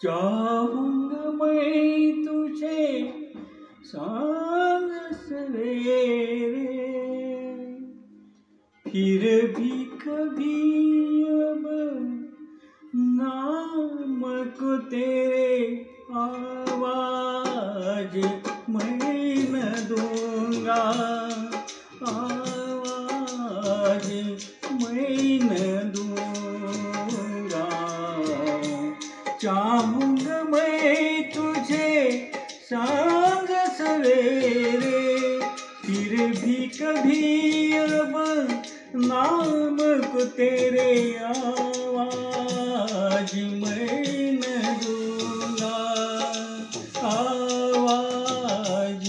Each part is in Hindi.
चाहूंगा मैं तुझे सांझ सवेरे, फिर भी कभी अब नाम को तेरे आवाज मैं न दूंगा, आवाज मैं न दूंगा। चाहूंगा मैं तुझे सांझ सवेरे, फिर भी कभी अब नाम को तेरे आवाज मैं न दूंगा, आवाज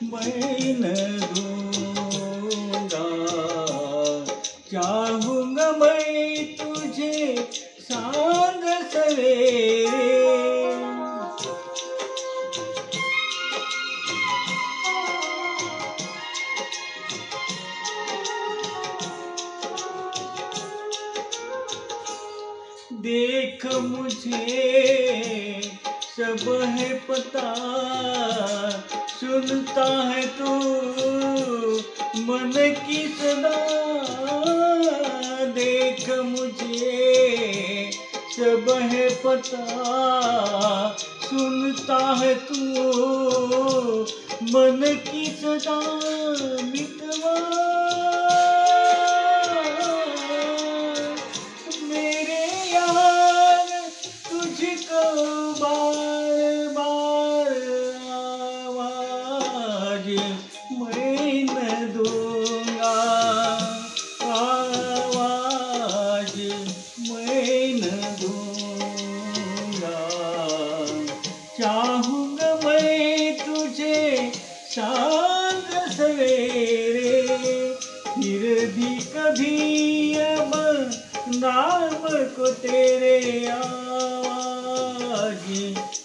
मैं न दूंगा। चाहूंगा मैं तुझे सांझ सवेरे। देख मुझे सब है पता, सुनता है तू मन की सदा। देख मुझे सब है पता, सुनता है तू मन की सदा। मितवा बार बार आवाज मैं न दूंगा, आवाज मैं न दूंगा। चाहूंगा मैं तुझे सांझ सवेरे, फिर भी कभी अब नाम को तेरे आवाज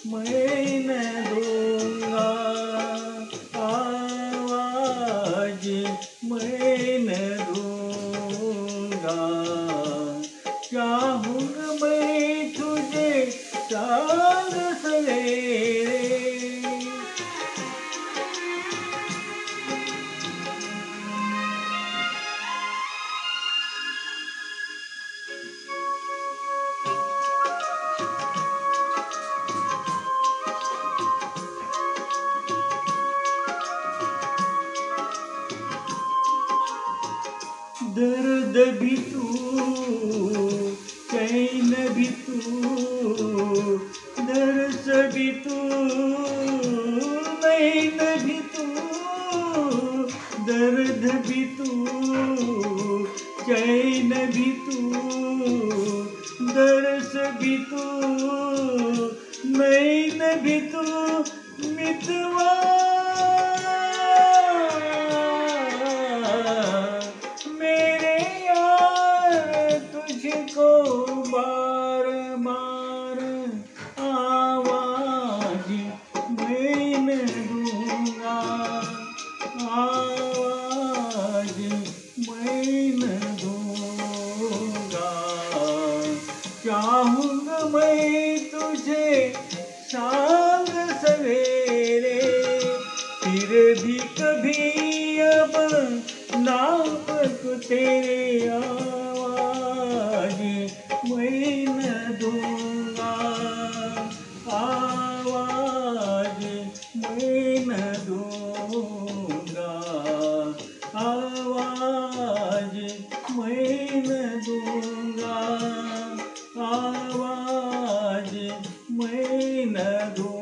मैं न दूंगा, आवाज मैं न दूंगा। चाहूंगा मैं तुझे सांझ सवेरे। दर्द भी तू, चैन भी तू, दर्द भी तू, नैन भी तू। दर्द भी तू, चैन भी तू, दर्द भी तू, नैन भी तू। मितवा तुझको बार बार आवाज मैं न दूंगा, आवाज मैं न दूंगा। चाहूंगा मैं तुझे सांझ सवेरे, फिर भी कभी अब नाम को तेरे आवाज मैं न दूंगा, आवाज मैं न दूंगा, आवाज मैं न दूंगा, आवाज मैं न दूंगा।